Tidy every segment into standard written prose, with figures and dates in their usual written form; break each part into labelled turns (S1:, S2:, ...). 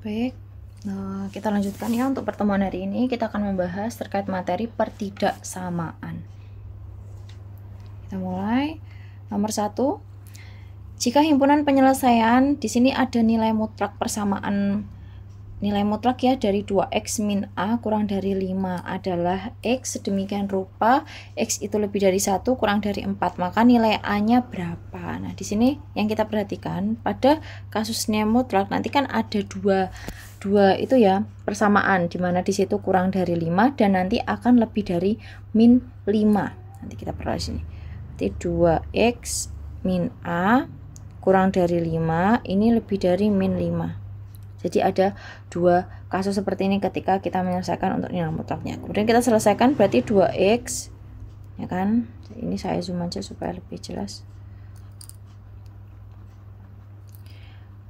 S1: Baik, nah, kita lanjutkan ya. Untuk pertemuan hari ini kita akan membahas terkait materi pertidaksamaan. Kita mulai. Nomor 1, jika himpunan penyelesaian di sini ada nilai mutlak persamaan, nilai mutlak ya dari 2x min a kurang dari 5 adalah x sedemikian rupa, x itu lebih dari 1 kurang dari 4, maka nilai a-nya berapa? Nah, di sini yang kita perhatikan pada kasusnya mutlak nanti kan ada dua itu ya persamaan, dimana di situ kurang dari 5 dan nanti akan lebih dari min 5. Nanti kita perhatikan sini. Berarti 2x min a kurang dari 5 ini lebih dari min 5. Jadi ada dua kasus seperti ini ketika kita menyelesaikan untuk nilai mutlaknya. Kemudian kita selesaikan berarti 2x ya kan. Ini saya zoom aja supaya lebih jelas.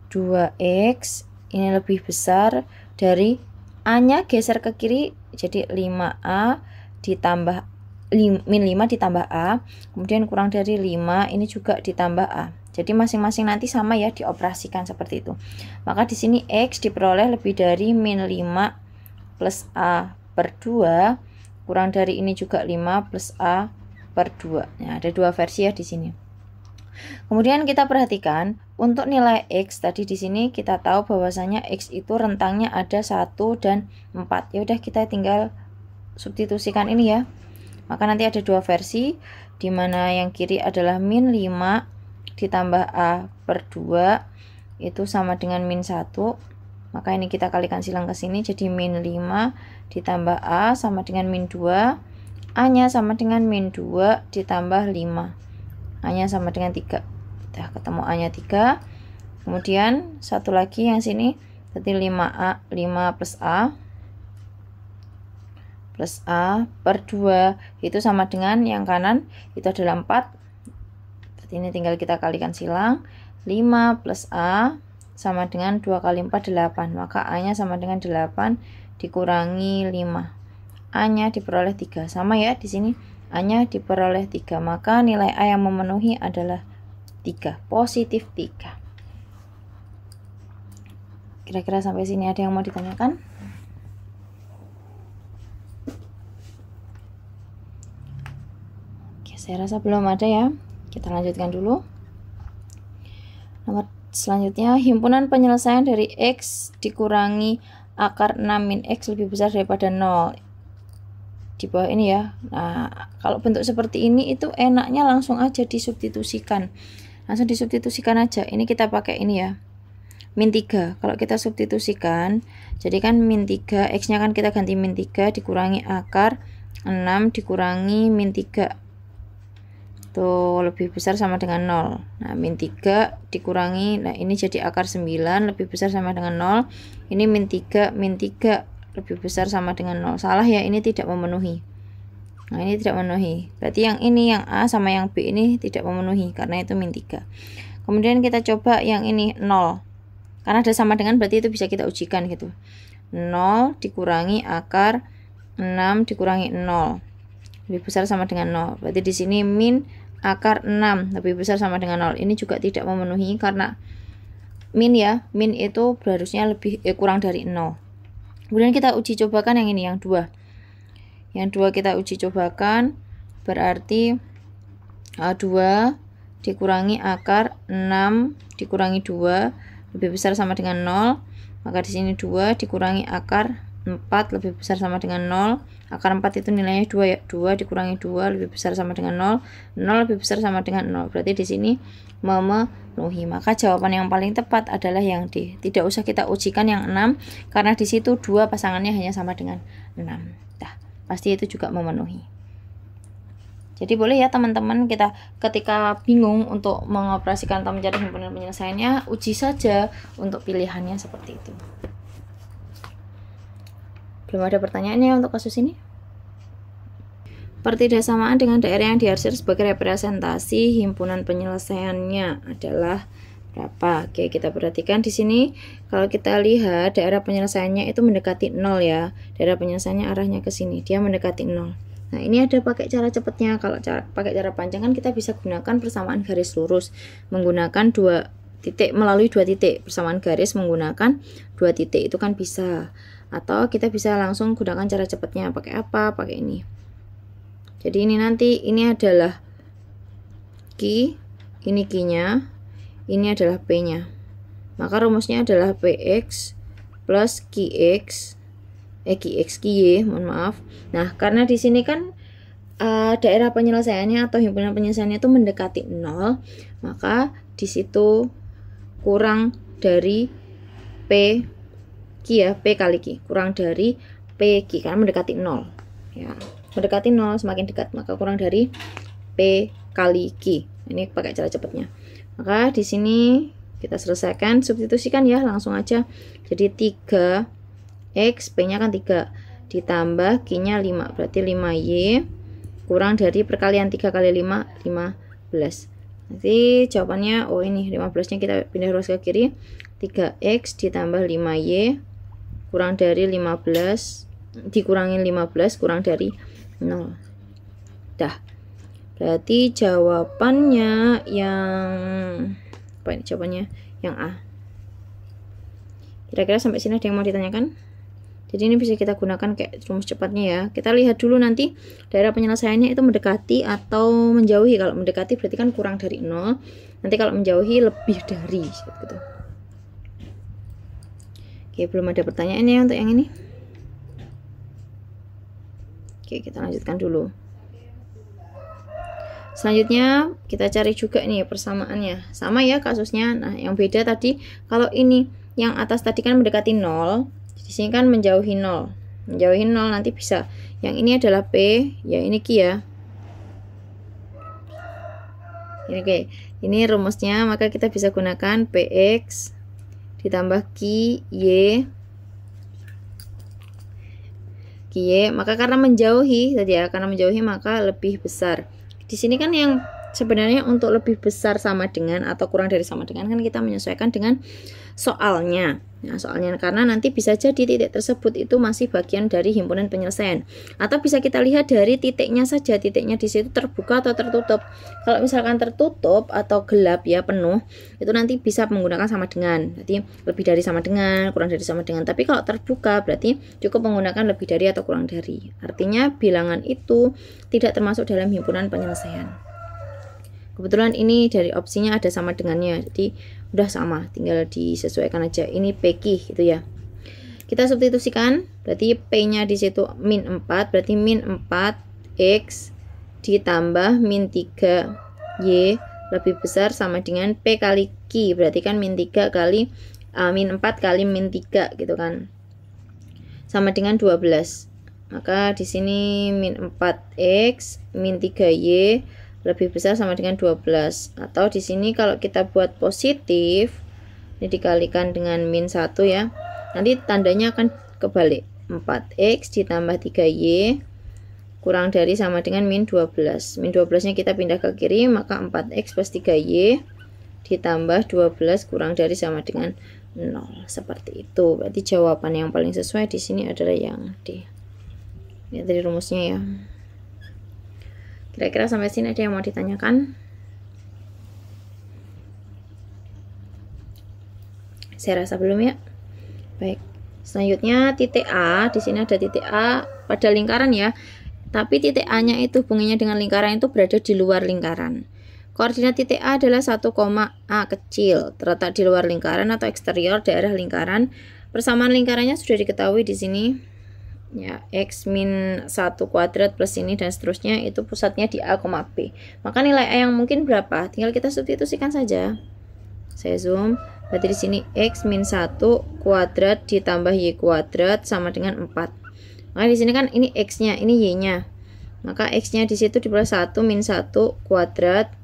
S1: 2x ini lebih besar dari a-nya geser ke kiri jadi 5a ditambah min 5 ditambah a, kemudian kurang dari 5 ini juga ditambah a. Jadi masing-masing nanti sama ya dioperasikan seperti itu. Maka di sini x diperoleh lebih dari min 5 plus a per 2 kurang dari ini juga 5 plus a per 2. Nah, ada dua versi ya di sini. Kemudian kita perhatikan untuk nilai x tadi di sini kita tahu bahwasanya x itu rentangnya ada 1 dan 4. Ya udah kita tinggal substitusikan ini ya. Maka nanti ada dua versi di mana yang kiri adalah min 5 ditambah a per 2 itu sama dengan min 1. Maka ini kita kalikan silang ke sini jadi min 5 ditambah a sama dengan min 2. A-nya sama dengan min 2 ditambah 5. A-nya sama dengan 3. Kita ketemu A-nya 3. Kemudian satu lagi yang sini berarti 5 plus A per 2 itu sama dengan yang kanan itu adalah 4. Berarti ini tinggal kita kalikan silang. 5 plus A sama dengan 2 kali 4 8. Maka A-nya sama dengan 8 dikurangi 5. A-nya diperoleh 3. Sama ya di sini. A-nya diperoleh 3. Maka nilai A yang memenuhi adalah 3, positif 3. Kira-kira sampai sini ada yang mau ditanyakan? Saya rasa belum ada ya. Kita lanjutkan dulu. Nomor selanjutnya, himpunan penyelesaian dari x dikurangi akar 6 min x lebih besar daripada 0. Di bawah ini ya. Nah, kalau bentuk seperti ini itu enaknya langsung aja disubstitusikan. Langsung disubstitusikan aja. Ini kita pakai ini ya. Min 3. Kalau kita substitusikan, jadi kan min 3, x-nya kan kita ganti min 3 dikurangi akar 6 dikurangi min 3. Tuh lebih besar sama dengan 0. Nah, min 3 dikurangi, nah ini jadi akar 9 lebih besar sama dengan 0. Ini min 3 lebih besar sama dengan 0. Salah ya, ini tidak memenuhi. Nah, ini tidak memenuhi. Berarti yang ini, yang A sama yang B ini tidak memenuhi karena itu min 3. Kemudian kita coba yang ini 0. Karena ada sama dengan berarti itu bisa kita ujikan gitu. 0 dikurangi akar 6 dikurangi 0. Lebih besar sama dengan 0. Berarti di sini min akar 6 lebih besar sama dengan 0. Ini juga tidak memenuhi karena min ya, min itu harusnya lebih kurang dari 0. Kemudian kita uji cobakan yang ini, yang 2. Yang 2 kita uji cobakan berarti 2 dikurangi akar 6 dikurangi 2 lebih besar sama dengan 0. Maka di sini 2 dikurangi akar 4 lebih besar sama dengan 0. Akar 4 itu nilainya 2 ya. 2 dikurangi 2 lebih besar sama dengan 0. 0 lebih besar sama dengan 0. Berarti di sini memenuhi. Maka jawaban yang paling tepat adalah yang D. Tidak usah kita ujikan yang 6 karena di situ 2 pasangannya hanya sama dengan 6. Nah, pasti itu juga memenuhi. Jadi boleh ya teman-teman, kita ketika bingung untuk mengoperasikan atau mencari himpunan penyelesaiannya, uji saja untuk pilihannya seperti itu. Belum ada pertanyaannya untuk kasus ini. Pertidaksamaan dengan daerah yang diarsir sebagai representasi himpunan penyelesaiannya adalah berapa? Oke, kita perhatikan di sini. Kalau kita lihat daerah penyelesaiannya itu mendekati 0 ya. Daerah penyelesaiannya arahnya ke sini, dia mendekati 0. Nah, ini ada pakai cara cepatnya. Kalau pakai cara panjang kan kita bisa gunakan persamaan garis lurus menggunakan 2 titik melalui 2 titik, persamaan garis menggunakan 2 titik itu kan bisa. Atau kita bisa langsung gunakan cara cepatnya, pakai apa? Pakai ini. Jadi ini nanti ini adalah Q, ini Q-nya, ini adalah P-nya. Maka rumusnya adalah PX plus QY, mohon maaf. Nah, karena di sini kan daerah penyelesaiannya atau himpunan penyelesaiannya itu mendekati 0, maka di situ kurang dari P Q ya, P kali Q, kurang dari P Q karena mendekati 0 ya, mendekati 0 semakin dekat, maka kurang dari P kali Q. Ini pakai cara cepatnya. Maka di sini kita selesaikan, substitusikan ya, langsung aja. Jadi 3x, P-nya kan 3, ditambah Q-nya 5, berarti 5y kurang dari perkalian 3 kali 5, 15. Nanti jawabannya, oh ini 15-nya kita pindah ruas ke kiri, 3x ditambah 5y kurang dari 15, dikurangin 15 kurang dari 0. Dah. Berarti jawabannya yang apa ini? Jawabannya yang A. Kira-kira sampai sini ada yang mau ditanyakan? Jadi ini bisa kita gunakan kayak rumus cepatnya ya. Kita lihat dulu nanti daerah penyelesaiannya itu mendekati atau menjauhi. Kalau mendekati berarti kan kurang dari 0. Nanti kalau menjauhi lebih dari gitu. Oke, belum ada pertanyaan ya untuk yang ini. Oke, kita lanjutkan dulu. Selanjutnya kita cari juga nih persamaannya. Sama ya kasusnya. Nah, yang beda tadi kalau ini yang atas tadi kan mendekati 0, di sini kan menjauhi 0. Menjauhi 0 nanti bisa. Yang ini adalah P, ya ini Q ya. Ini oke. Ini rumusnya, maka kita bisa gunakan PX ditambah QY. Maka karena menjauhi tadi ya, karena menjauhi maka lebih besar. Di sini kan yang sebenarnya untuk lebih besar sama dengan atau kurang dari sama dengan kan kita menyesuaikan dengan soalnya. Nah, soalnya karena nanti bisa jadi titik tersebut itu masih bagian dari himpunan penyelesaian. Atau bisa kita lihat dari titiknya saja, titiknya di situ terbuka atau tertutup. Kalau misalkan tertutup atau gelap ya penuh, itu nanti bisa menggunakan sama dengan. Berarti lebih dari sama dengan, kurang dari sama dengan. Tapi kalau terbuka berarti cukup menggunakan lebih dari atau kurang dari. Artinya bilangan itu tidak termasuk dalam himpunan penyelesaian. Kebetulan ini dari opsinya ada sama dengannya, jadi udah sama, tinggal disesuaikan aja. Ini PQ gitu ya. Kita substitusikan, berarti P-nya di situ min 4, berarti min 4x ditambah min 3y lebih besar sama dengan P kali Q, berarti kan min 3 kali min 4 kali min 3 gitu kan. Sama dengan 12. Maka di sini min 4x min 3y lebih besar sama dengan 12. Atau di sini kalau kita buat positif, ini dikalikan dengan min 1 ya. Nanti tandanya akan kebalik. 4x ditambah 3y kurang dari sama dengan min 12. Min 12-nya kita pindah ke kiri, maka 4x plus 3y ditambah 12 kurang dari sama dengan 0. Seperti itu. Berarti jawaban yang paling sesuai di sini adalah yang D. Lihat dari rumusnya ya. Kira-kira sampai sini ada yang mau ditanyakan? Saya rasa belum ya. Baik. Selanjutnya titik A, di sini ada titik A pada lingkaran ya. Tapi titik A-nya itu hubungannya dengan lingkaran itu berada di luar lingkaran. Koordinat titik A adalah 1, A kecil, terletak di luar lingkaran atau eksterior daerah lingkaran. Persamaan lingkarannya sudah diketahui di sini. Ya, x min 1 kuadrat plus ini dan seterusnya itu pusatnya di A, B. Maka nilai A yang mungkin berapa? Tinggal kita substitusikan saja. Saya zoom. Berarti di sini x min 1 kuadrat ditambah y kuadrat sama dengan 4. Maka di sini kan ini x-nya, ini y-nya. Maka x-nya di situ dibagi 1 min 1 kuadrat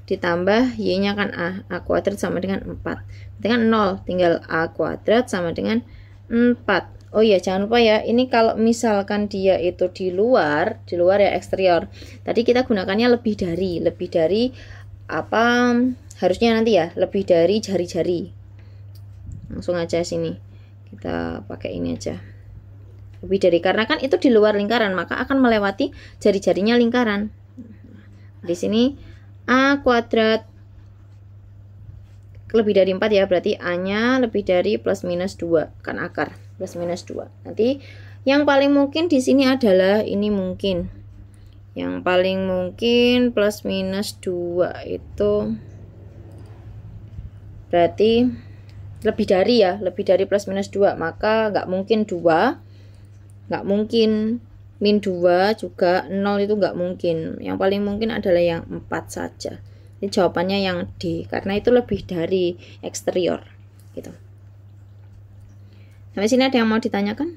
S1: ditambah y-nya kan a kuadrat sama dengan 4. Berarti kan 0, tinggal a kuadrat sama dengan 4. Oh iya, jangan lupa ya, ini kalau misalkan dia itu di luar ya eksterior. Tadi kita gunakannya lebih dari apa? Harusnya nanti ya, lebih dari jari-jari. Langsung aja sini. Kita pakai ini aja. Lebih dari, karena kan itu di luar lingkaran, maka akan melewati jari-jarinya lingkaran. Di sini a kuadrat lebih dari 4 ya, berarti A-nya lebih dari plus minus 2, kan akar plus minus 2. Nanti yang paling mungkin di sini adalah ini mungkin. Yang paling mungkin plus minus 2 itu berarti lebih dari ya, lebih dari plus minus 2, maka nggak mungkin 2, nggak mungkin min 2 juga, 0 itu nggak mungkin. Yang paling mungkin adalah yang 4 saja. Ini jawabannya yang D, karena itu lebih dari eksterior gitu. Sampai sini ada yang mau ditanyakan?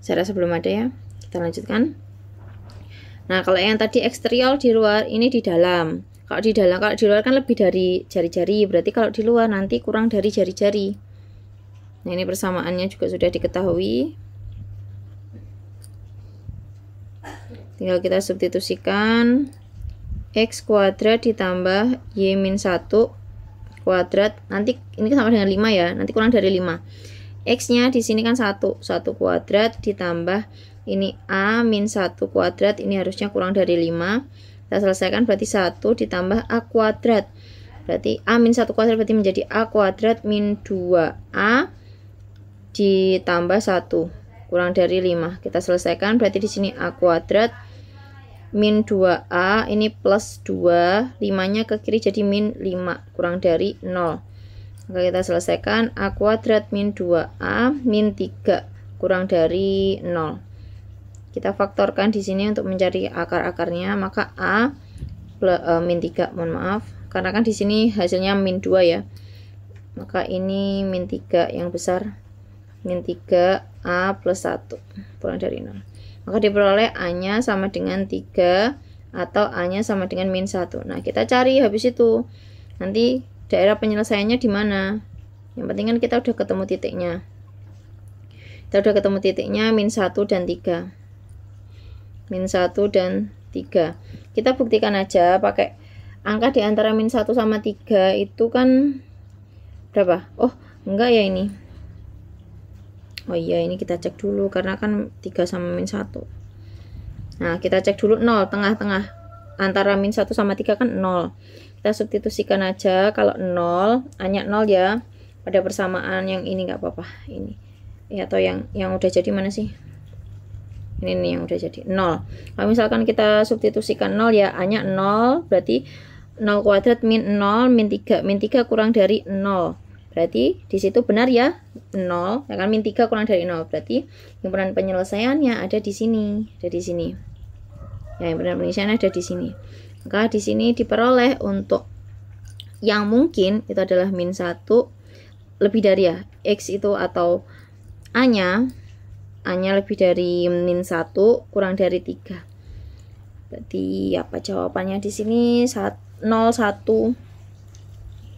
S1: Saya rasa belum ada ya. Kita lanjutkan. Nah, kalau yang tadi eksterior di luar, ini di dalam. Kalau di dalam, kalau di luar kan lebih dari jari-jari, berarti kalau di luar nanti kurang dari jari-jari. Nah, ini persamaannya juga sudah diketahui. Tinggal kita substitusikan x kuadrat ditambah y min 1 kuadrat. Nanti ini sama dengan 5 ya, nanti kurang dari 5. X-nya di sini kan 1 kuadrat ditambah ini A min 1 kuadrat, ini harusnya kurang dari 5. Kita selesaikan, berarti 1 ditambah A kuadrat. Berarti A min 1 kuadrat berarti menjadi A kuadrat min 2A ditambah 1 kurang dari 5. Kita selesaikan, berarti di sini A kuadrat min 2A, ini plus 2, 5-nya ke kiri jadi min 5 kurang dari 0. Maka kita selesaikan, A kuadrat min 2A min 3 kurang dari 0. Kita faktorkan di sini untuk mencari akar-akarnya, maka A min 3, mohon maaf, karena kan di sini hasilnya min 2 ya. Maka ini min 3 yang besar, min 3 A plus 1 kurang dari 0. Maka diperoleh A-nya sama dengan 3 atau A-nya sama dengan min 1. Nah, kita cari habis itu. Nanti daerah penyelesaiannya di mana? Yang penting kan kita udah ketemu titiknya. Kita udah ketemu titiknya min 1 dan 3. Min 1 dan 3. Kita buktikan aja pakai angka di antara min 1 sama 3 itu kan berapa? Oh, enggak ya ini. Oh iya, ini kita cek dulu karena kan 3 sama min 1. Nah, kita cek dulu 0, tengah-tengah. Antara min 1 sama 3 kan 0. Kita substitusikan aja, kalau 0, hanya 0 ya. Pada persamaan yang ini nggak apa-apa, ini. Ya, atau yang udah jadi mana sih? Ini nih yang udah jadi 0. Kalau misalkan kita substitusikan 0 ya, hanya 0, berarti 0 kuadrat min 0 min 3. Min 3 kurang dari 0. Berarti di situ benar ya, 0, ya kan, min 3 kurang dari 0. Berarti himpunan penyelesaiannya ada di sini, ada di sini. Ya, himpunan penyelesaian ada di sini. Maka di sini diperoleh untuk yang mungkin itu adalah min 1 lebih dari ya, X itu atau A-nya lebih dari min 1 kurang dari 3. Berarti apa jawabannya di sini? 0, 1.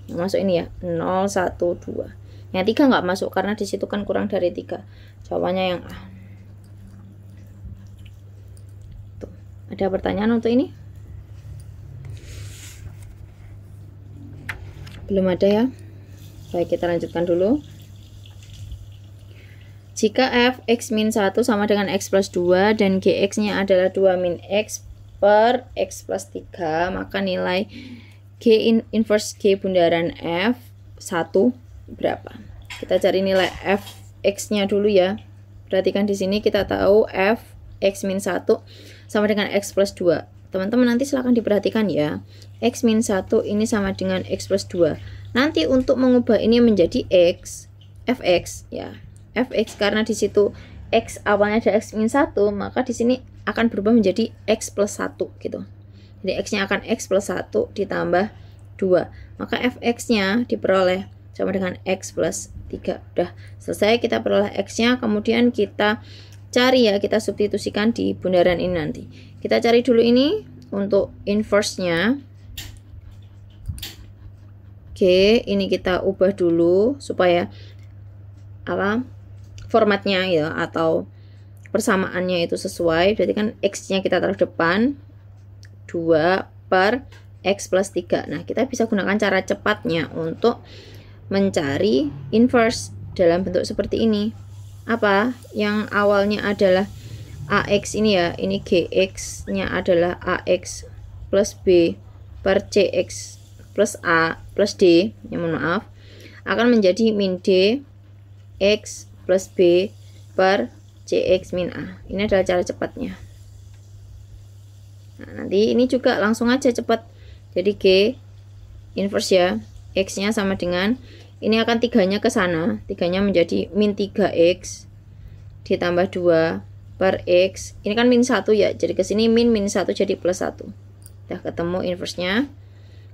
S1: Yang masuk ini ya, 0, 1, 2. Yang 3 nggak masuk karena di situ kan kurang dari 3. Jawabannya yang A. Tuh. Ada pertanyaan untuk ini? Belum ada ya? Baik, kita lanjutkan dulu. Jika f x min 1 sama dengan x plus 2 dan gx-nya adalah 2 min x per x plus 3, maka nilai G inverse G bundaran F1 berapa? Kita cari nilai Fx-nya dulu ya. Perhatikan di sini kita tahu Fx min 1 sama dengan X plus 2. Teman-teman nanti silahkan diperhatikan ya. X min 1 ini sama dengan X plus 2. Nanti untuk mengubah ini menjadi X, Fx ya. Fx karena di situ X awalnya ada X min 1, maka di sini akan berubah menjadi X plus 1 gitu. Jadi X-nya akan X plus 1 ditambah 2. Maka Fx-nya diperoleh sama dengan X plus 3. Udah selesai, kita peroleh X-nya. Kemudian kita cari ya, kita substitusikan di bundaran ini nanti. Kita cari dulu ini untuk inverse-nya. Oke, ini kita ubah dulu supaya apa formatnya ya, atau persamaannya itu sesuai. Berarti kan X-nya kita taruh depan, 2 per X plus 3. Nah, kita bisa gunakan cara cepatnya untuk mencari inverse dalam bentuk seperti ini. Apa? Yang awalnya adalah AX ini ya, ini GX-nya adalah AX plus B per CX plus A plus D, ya mohon maaf, akan menjadi min D X plus B per CX min A. Ini adalah cara cepatnya. Nah, nanti ini juga langsung aja cepat. Jadi G inverse ya, X nya sama dengan, ini akan 3-nya ke sana, 3-nya menjadi min 3X ditambah 2 per X. Ini kan min 1 ya, jadi ke sini min 1 jadi plus 1. Udah ketemu inverse nya.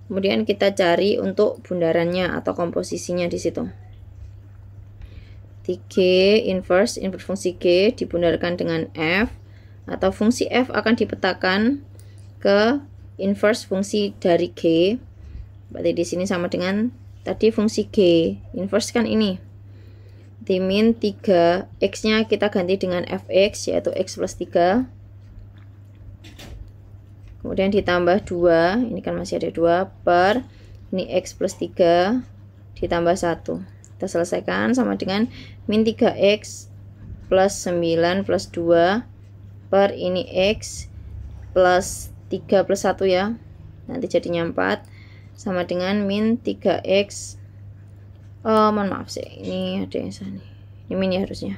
S1: Kemudian kita cari untuk bundarannya atau komposisinya di situ. G inverse fungsi G dibundarkan dengan F, atau fungsi F akan dipetakan ke inverse fungsi dari G. Berarti di sini sama dengan tadi fungsi G inverse kan ini. Di min 3 X-nya kita ganti dengan Fx, yaitu X plus 3. Kemudian ditambah 2, ini kan masih ada 2 per ini X plus 3 ditambah 1. Kita selesaikan sama dengan min 3X plus 9 plus 2 per ini X plus 3 plus 1 ya, nanti jadinya 4, sama dengan min 3X, mohon maaf sih, ini ada yang salah nih, ini min ya harusnya,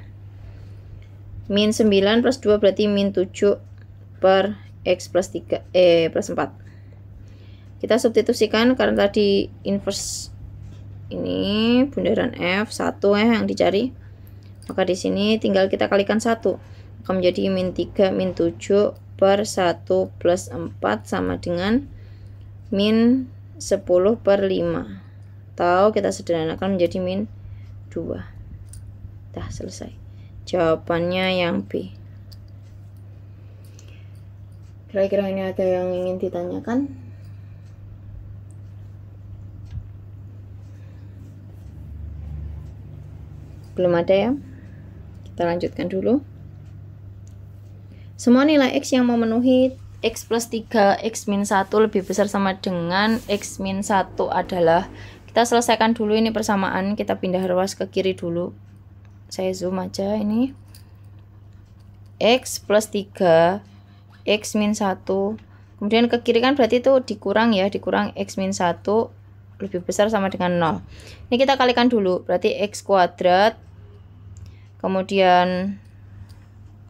S1: min 9 plus 2 berarti min 7 per X plus 3 plus 4. Kita substitusikan karena tadi inverse ini bundaran F1 yang dicari, maka di sini tinggal kita kalikan 1, akan menjadi min 3 min 7 per 1 plus 4 sama dengan min 10 per 5, atau kita sederhanakan menjadi min 2. Dah selesai. Jawabannya yang B. Kira-kira ini ada yang ingin ditanyakan? Belum ada ya? Kita lanjutkan dulu. Semua nilai X yang memenuhi X plus 3, X min 1 lebih besar sama dengan X min 1 adalah, kita selesaikan dulu ini persamaan, kita pindah ruas ke kiri dulu. Saya zoom aja ini. X plus 3, X min 1, kemudian ke kiri kan berarti itu dikurang ya, dikurang X min 1 lebih besar sama dengan 0. Ini kita kalikan dulu, berarti X kuadrat, kemudian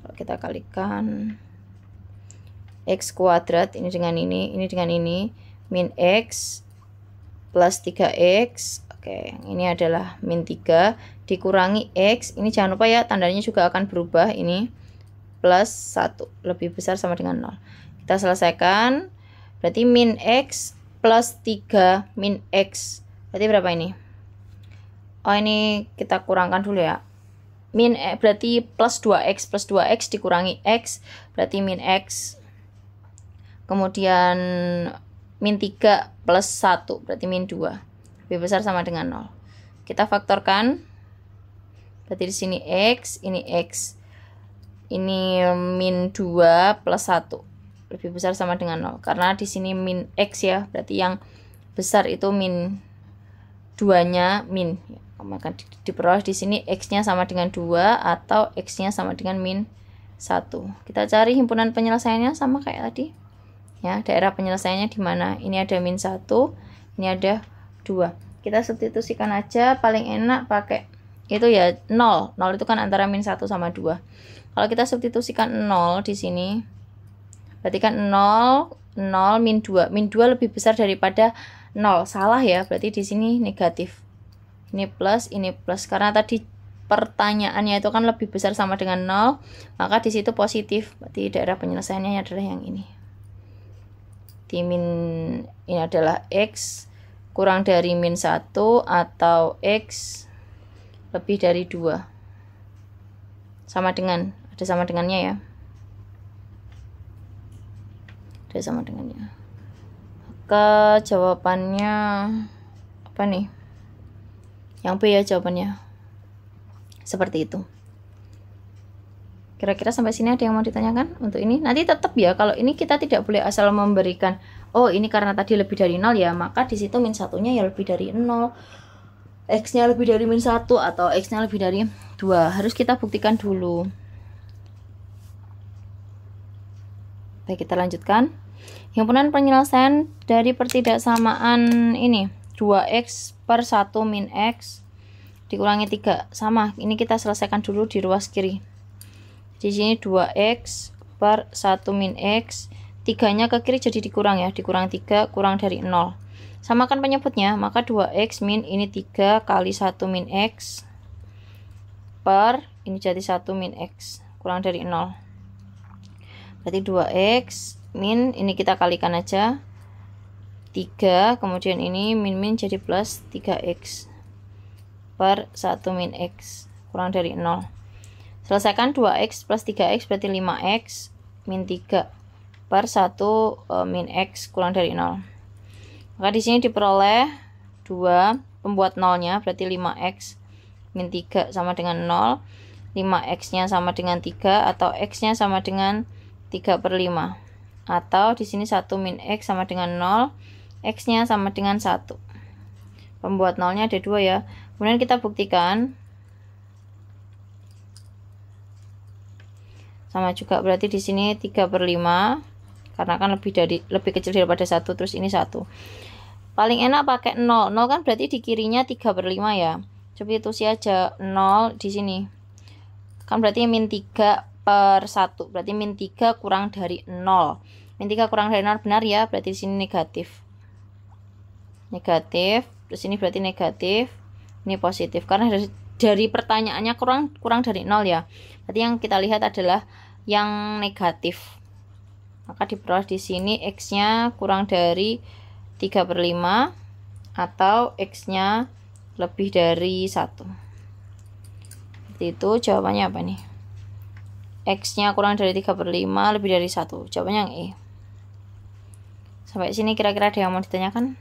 S1: kalau kita kalikan X kuadrat ini dengan ini dengan ini, min X plus 3X, oke, ini adalah min 3 dikurangi X, ini jangan lupa ya tandanya juga akan berubah, ini plus 1 lebih besar sama dengan 0. Kita selesaikan, berarti min X plus 3 min X, berarti berapa ini? Oh, ini kita kurangkan dulu ya, min berarti plus 2x dikurangi X, berarti min X, kemudian min 3 plus 1 berarti min 2 lebih besar sama dengan 0. Kita faktorkan, berarti di sini X, ini X, ini min 2 plus 1 lebih besar sama dengan 0, karena di sini min X ya, berarti yang besar itu min 2-nya min, maka diperoleh di sini X-nya sama dengan 2 atau X-nya sama dengan min 1. Kita cari himpunan penyelesaiannya sama kayak tadi ya, daerah penyelesaiannya di mana? Ini ada min 1, ini ada 2. Kita substitusikan aja, paling enak pakai itu ya 0. 0 itu kan antara min 1 sama 2. Kalau kita substitusikan 0 di sini, berarti kan 0 min 2. Min 2 lebih besar daripada 0. Salah ya, berarti di sini negatif. Ini plus, karena tadi pertanyaannya itu kan lebih besar sama dengan 0, maka di situ positif. Berarti daerah penyelesaiannya adalah yang ini. Min ini adalah X kurang dari min 1 atau X lebih dari 2. Sama dengan, ada sama dengannya ya. Ada sama dengannya. Maka jawabannya apa nih? Yang B ya jawabannya. Seperti itu. Kira-kira sampai sini ada yang mau ditanyakan untuk ini? Nanti tetap ya, kalau ini kita tidak boleh asal memberikan, oh ini karena tadi lebih dari 0 ya, maka di situ min 1-nya ya lebih dari 0, X-nya lebih dari min 1 atau X-nya lebih dari 2. Harus kita buktikan dulu. Baik, kita lanjutkan. Himpunan penyelesaian dari pertidaksamaan ini 2x per 1 min x dikurangi 3. Sama, ini kita selesaikan dulu di ruas kiri. Di sini 2x per 1 min x, 3-nya ke kiri jadi dikurang ya, dikurang 3 kurang dari 0. Samakan penyebutnya, maka 2x min ini 3 kali 1 min x per ini jadi 1 min x kurang dari 0. Berarti 2x min ini kita kalikan aja 3, kemudian ini min jadi plus 3x per 1 min x kurang dari 0. Selesaikan 2x plus 3x berarti 5x min 3 per 1 min x kurang dari 0. Maka di sini diperoleh 2 pembuat nolnya berarti 5x min 3 sama dengan 0, 5x-nya sama dengan 3 atau x-nya sama dengan 3 per 5, atau di sini 1 min x sama dengan 0, x-nya sama dengan 1. Pembuat nolnya ada 2 ya. Kemudian kita buktikan sama juga, berarti di sini 3 per 5 karena kan lebih kecil daripada 1, terus ini 1. Paling enak pakai 0. 0 kan berarti di kirinya 3 per 5 ya. Substitusi aja 0 di sini. Kan berarti min 3 per 1. Berarti min 3 kurang dari 0. Min 3 kurang dari 0 benar ya, berarti di sini negatif. Negatif, terus ini berarti negatif, ini positif. Karena dari pertanyaannya kurang dari 0 ya. Berarti yang kita lihat adalah yang negatif. Maka diperoleh di sini x-nya kurang dari 3 per 5 atau x-nya lebih dari 1. Seperti itu, jawabannya apa nih? X-nya kurang dari 3 per 5 lebih dari 1. Jawabannya yang E. Sampai sini kira-kira ada yang mau ditanyakan?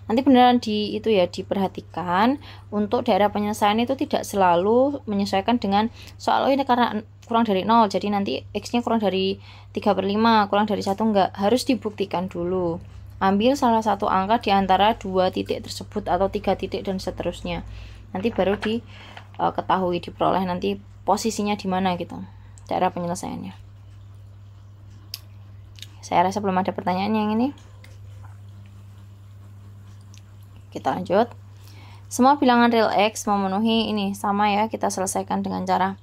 S1: Nanti beneran itu ya, diperhatikan untuk daerah penyelesaian itu tidak selalu menyesuaikan dengan soal ini karena kurang dari 0, jadi nanti x-nya kurang dari 3 per 5, kurang dari 1, enggak, harus dibuktikan dulu. Ambil salah satu angka di antara 2 titik tersebut atau 3 titik dan seterusnya. Nanti baru diketahui, diperoleh nanti posisinya di mana gitu, daerah penyelesaiannya. Saya rasa belum ada pertanyaan yang ini. Kita lanjut. Semua bilangan real x memenuhi ini sama ya, kita selesaikan dengan cara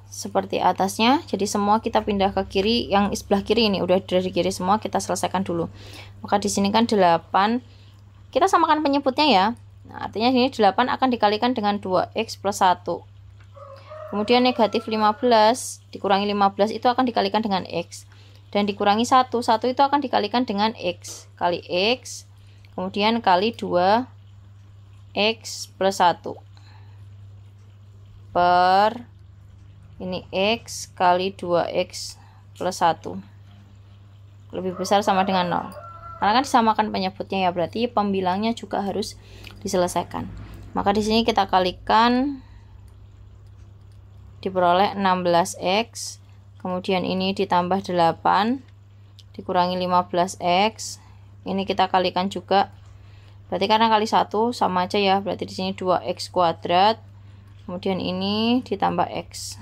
S1: seperti atasnya. Jadi semua kita pindah ke kiri, yang sebelah kiri ini udah dari kiri semua kita selesaikan dulu. Maka di sini kan 8, kita samakan penyebutnya ya. Nah, artinya sini 8 akan dikalikan dengan 2x plus 1. Kemudian negatif 15 dikurangi 15 itu akan dikalikan dengan x. Dan dikurangi 1 itu akan dikalikan dengan x kali x. Kemudian kali 2x plus 1 per ini x kali 2x plus 1 lebih besar sama dengan 0. Karena kan disamakan penyebutnya ya, berarti pembilangnya juga harus diselesaikan. Maka di sini kita kalikan, diperoleh 16x. Kemudian ini ditambah 8 dikurangi 15x. Ini kita kalikan juga. Berarti karena kali 1 sama aja ya. Berarti di sini 2x kuadrat. Kemudian ini ditambah x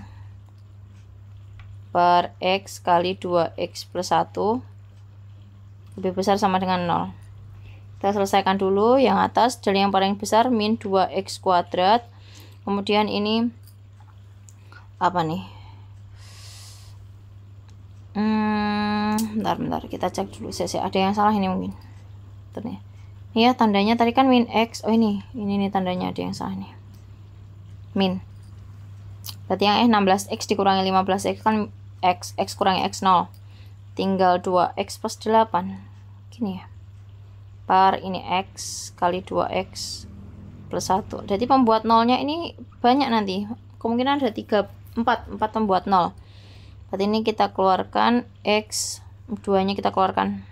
S1: per x kali 2x plus 1 lebih besar sama dengan 0. Kita selesaikan dulu yang atas dari yang paling besar min 2x kuadrat. Kemudian ini apa nih? Bentar kita cek dulu. Ada yang salah ini mungkin. Bentar nih. Iya, tandanya tadi kan min x. Oh ini nih tandanya ada yang salah nih. Min. Berarti yang 16x dikurangi 15x kan x kurangi x 0. Tinggal 2x plus 8. Gini ya. Per ini x kali 2x plus 1. Jadi pembuat nolnya ini banyak nanti. Kemungkinan ada 4 pembuat nol. Berarti ini kita keluarkan x 2-nya kita keluarkan.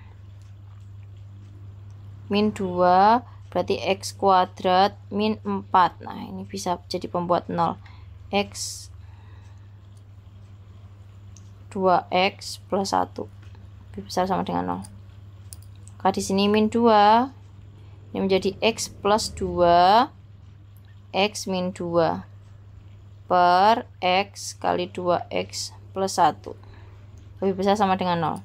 S1: Min 2 berarti x kuadrat min 4. Nah, ini bisa jadi pembuat 0. X 2x plus 1 lebih besar sama dengan 0. Maka di sini min 2 ini menjadi x plus 2 x min 2 per x kali 2x plus 1. lebih besar sama dengan 0.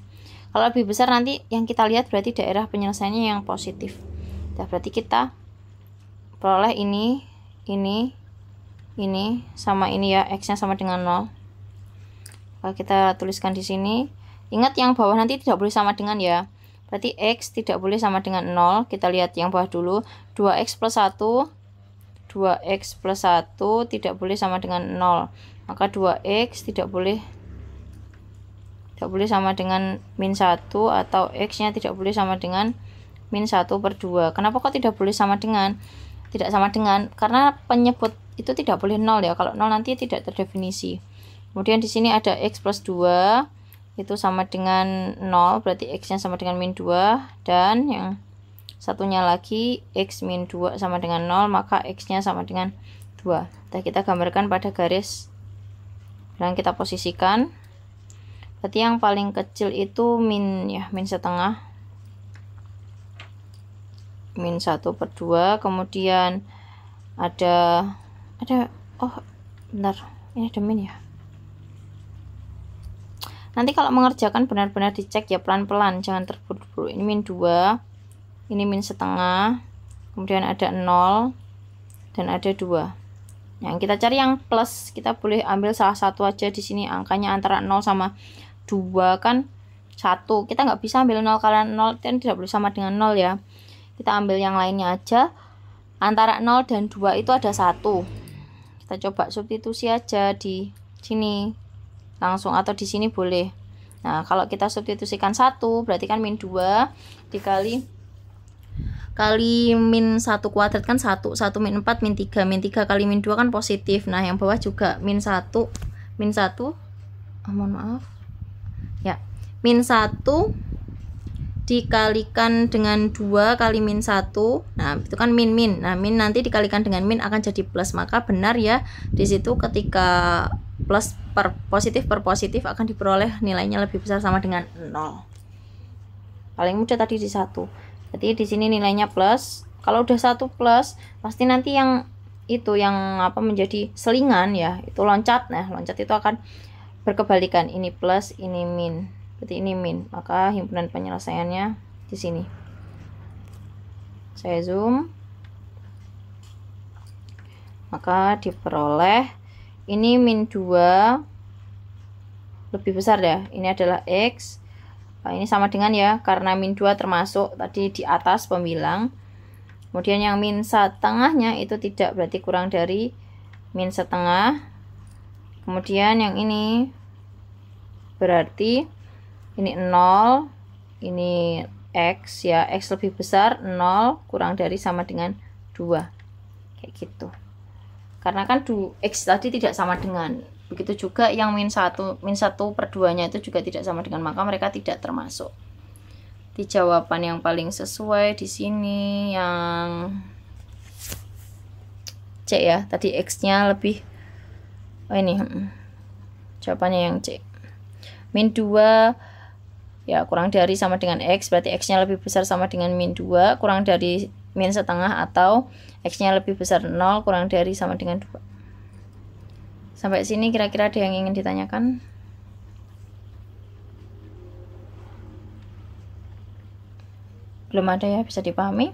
S1: Kalau lebih besar nanti yang kita lihat berarti daerah penyelesaiannya yang positif. Nah, berarti kita peroleh ini sama ini ya, X-nya sama dengan 0. Kalau kita tuliskan di sini, ingat yang bawah nanti tidak boleh sama dengan ya. Berarti X tidak boleh sama dengan 0. Kita lihat yang bawah dulu. 2X plus 1 tidak boleh sama dengan 0. Maka 2X tidak boleh sama dengan min 1, atau X-nya tidak boleh sama dengan min 1/2. Kenapa kok tidak boleh sama dengan? Tidak sama dengan, karena penyebut itu tidak boleh 0 ya. Kalau 0 nanti tidak terdefinisi. Kemudian di sini ada X plus 2, itu sama dengan 0, berarti X-nya sama dengan min 2. Dan yang satunya lagi, X min 2 sama dengan 0, maka X-nya sama dengan 2. Nah, kita gambarkan pada garis dan kita posisikan. Berarti yang paling kecil itu min ya, min setengah, min 1/2. Kemudian ada oh bentar, ini ada min ya. Nanti kalau mengerjakan benar-benar dicek ya, pelan-pelan, jangan terburu-buru. Ini min 2, ini min setengah, kemudian ada 0 dan ada 2. Yang kita cari yang plus, kita boleh ambil salah satu aja di sini. Angkanya antara 0 sama 2 kan 1. Kita nggak bisa ambil 0 karena 0 dan tidak boleh sama dengan 0 ya. Kita ambil yang lainnya aja. Antara 0 dan 2 itu ada 1. Kita coba substitusi aja di sini langsung, atau di sini boleh. Nah, kalau kita substitusikan 1 berarti kan min 2 dikali min 1 kuadrat kan 1 min 4 min 3 kali min 2 kan positif. Nah, yang bawah juga min 1 mohon maaf ya, min 1 dikalikan dengan 2 kali min 1. Nah, itu kan min. Nah, min nanti dikalikan dengan min akan jadi plus. Maka benar ya, di situ ketika plus per positif akan diperoleh nilainya lebih besar sama dengan 0. Paling mudah tadi di 1. Jadi di sini nilainya plus. Kalau udah 1 plus, pasti nanti yang itu yang menjadi selingan ya, itu loncat. Nah, loncat itu akan berkebalikan, ini plus, ini min. Berarti ini min. Maka himpunan penyelesaiannya di sini. Saya zoom. Maka diperoleh ini min 2 lebih besar ya. Ini adalah X. Nah, ini sama dengan ya, karena min 2 termasuk tadi di atas pembilang. Kemudian yang min setengahnya itu tidak, berarti kurang dari min setengah. Kemudian yang ini berarti ini 0, ini X ya, X lebih besar, 0 kurang dari sama dengan 2. Kayak gitu. Karena kan X tadi tidak sama dengan. Begitu juga yang min 1/2-nya itu juga tidak sama dengan, maka mereka tidak termasuk. Di jawaban yang paling sesuai di sini yang C ya. Tadi X-nya lebih ini jawabannya yang C. Min 2 ya kurang dari sama dengan X, berarti X-nya lebih besar sama dengan min 2 kurang dari min setengah, atau X-nya lebih besar 0 kurang dari sama dengan 2. Sampai sini kira-kira ada yang ingin ditanyakan? Belum ada ya, bisa dipahami.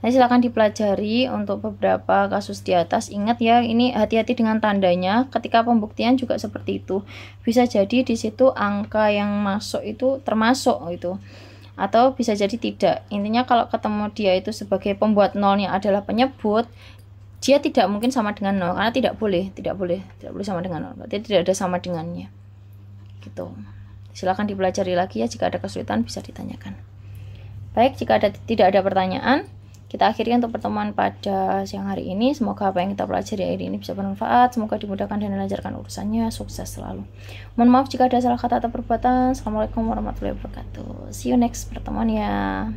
S1: Nah, silakan dipelajari untuk beberapa kasus di atas. Ingat ya, ini hati-hati dengan tandanya. Ketika pembuktian juga seperti itu. Bisa jadi di situ angka yang masuk itu termasuk itu, atau bisa jadi tidak. Intinya kalau ketemu dia itu sebagai pembuat nolnya adalah penyebut, dia tidak mungkin sama dengan 0 karena tidak boleh sama dengan 0. Berarti tidak ada sama dengannya. Gitu. Silakan dipelajari lagi ya, jika ada kesulitan bisa ditanyakan. Baik, jika tidak ada pertanyaan, kita akhiri untuk pertemuan pada siang hari ini. Semoga apa yang kita pelajari hari ini bisa bermanfaat. Semoga dimudahkan dan dilancarkan urusannya. Sukses selalu. Mohon maaf jika ada salah kata atau perbuatan. Assalamualaikum warahmatullahi wabarakatuh. See you next pertemuan ya.